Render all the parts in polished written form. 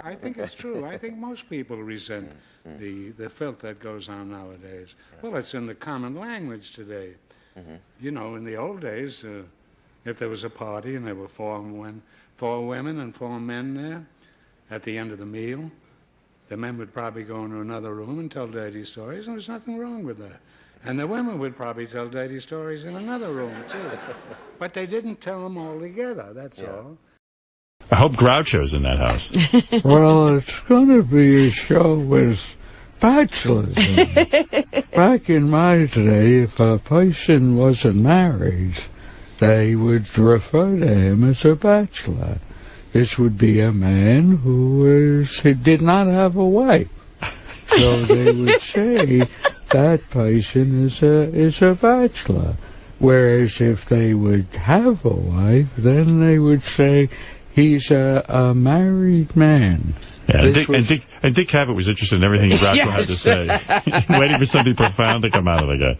I think it's true. I think most people resent the filth that goes on nowadays. Well, it's in the common language today. You know, in the old days, if there was a party and there were four women and four men there, at the end of the meal, the men would probably go into another room and tell dirty stories, and there's nothing wrong with that. And the women would probably tell dirty stories in another room, too. But they didn't tell them all together, that's all. I hope Groucho's in that house. Well, it's going to be a show with bachelors. Back in my day, if a person wasn't married, they would refer to him as a bachelor. This would be a man who did not have a wife. So they would say that person is a bachelor. Whereas if they would have a wife, then they would say he's a married man. Yeah, and Dick Cavett was interested in everything Groucho had to say. Waiting for something profound to come out of the guy.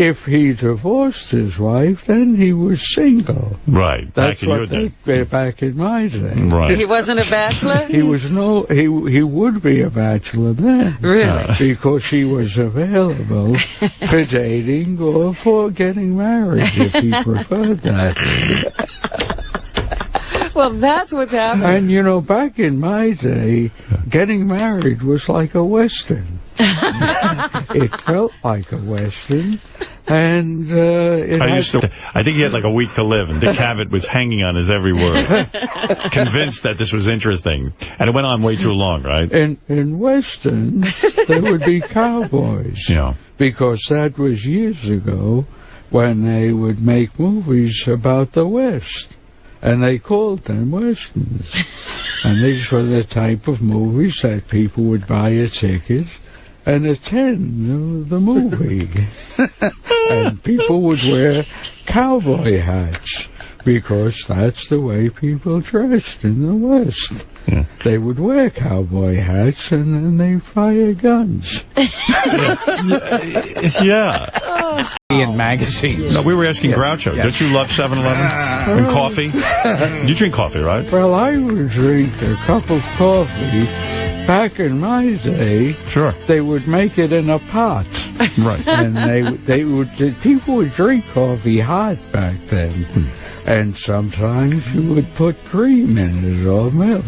If he divorced his wife, then he was single. Right. That's back in my day. Right. He wasn't a bachelor? He would be a bachelor then. Really? Because he was available for dating or for getting married if he preferred that. Well, that's what's happening. And, you know, back in my day, getting married was like a Western. It felt like a Western. And I think he had like a week to live, and Dick Cavett was hanging on his every word, convinced that this was interesting. And it went on way too long, right? In Westerns, there would be cowboys. Yeah. Because that was years ago when they would make movies about the West. And they called them Westerns. And these were the type of movies that people would buy a ticket and attend the movie. And people would wear cowboy hats because that's the way people dressed in the West. Yeah. They would wear cowboy hats and then they'd fire guns. Yeah. In magazines. No, we were asking Groucho. Don't you love 7-Eleven and coffee? You drink coffee, right? Well, I would drink a cup of coffee. Back in my day, sure, they would make it in a pot. Right. And people would drink coffee hot back then. And sometimes you would put cream in it or milk.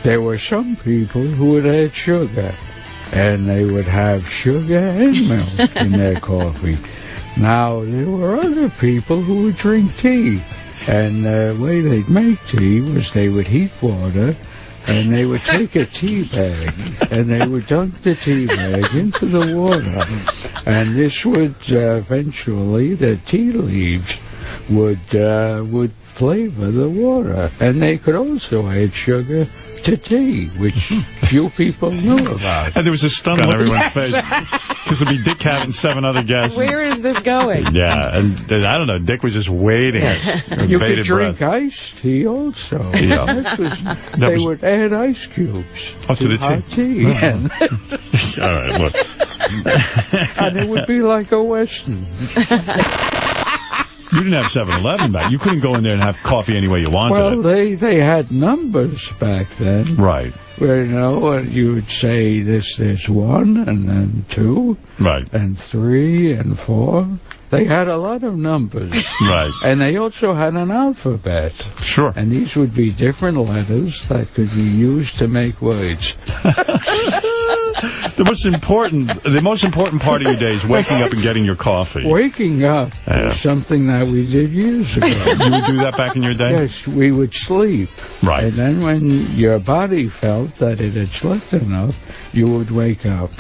There were some people who would add sugar, and they would have sugar and milk in their coffee. Now, there were other people who would drink tea, and the way they'd make tea was they would heat water, and they would take a tea bag, and they would dunk the tea bag into the water, and this would eventually, the tea leaves would flavor the water, and they could also add sugar to tea, which few people knew about. And there was a stun on everyone's face. This would be Dick Cavett and 7 other guests. Where is this going? Yeah, and I don't know, Dick was just waiting. You could drink iced tea also. Yeah. They would add ice cubes to the hot tea. All right, look. And it would be like a Western. You didn't have 7-Eleven back. You couldn't go in there and have coffee any way you wanted. Well, they had numbers back then. Right. Where, you know, you would say there's 1 and then 2. Right. And 3 and 4. They had a lot of numbers. Right. And they also had an alphabet. Sure. And these would be different letters that could be used to make words. The most important part of your day is waking up and getting your coffee. Waking up was something that we did years ago. You would do that back in your day? Yes, we would sleep. Right. And then when your body felt that it had slept enough, you would wake up.